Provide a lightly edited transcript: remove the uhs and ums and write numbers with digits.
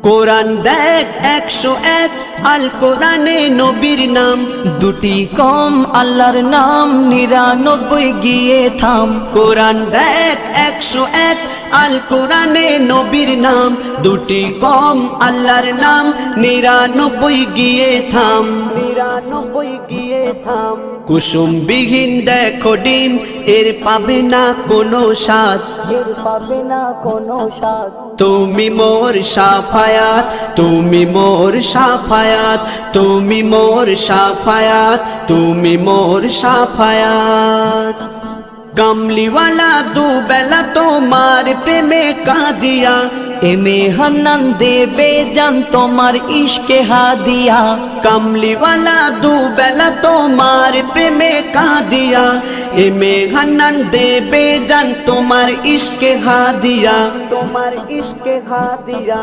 কোরআন দেখ 101 আল কোরআনে নবীর নাম, দুটি কম আল্লাহর নাম 99 গিয়ে থাম। কোরআন দেখ 101 আল কোরআনে নবীর নাম, দুটি কম আল্লাহর নাম 99 গিয়ে থাম। 99 গিয়ে থাম। কুসুম বিহীন দেখো ডিম, এর পাবে না কোনো স্বাদ, এর পাবে না কোনো স্বাদ। তুমি মোর শাফায়াত, তুমি মোর শাফায়াত, তুমি মোর শাফায়াত, তুমি মোর শাফায়াত। কামলিওয়ালা দুবেলা তোমার প্রেমে কাঁদিয়া, এমে হান্নান দেবে জান তোমার ইশকে হাদিয়া। কামলিওয়ালা দুবেলা তোমার প্রেমে কাঁদিয়া, এমে হান্নান দেবে জান তোমার ইশকে হাদিয়া, তোমার ইশকে হাদিয়া।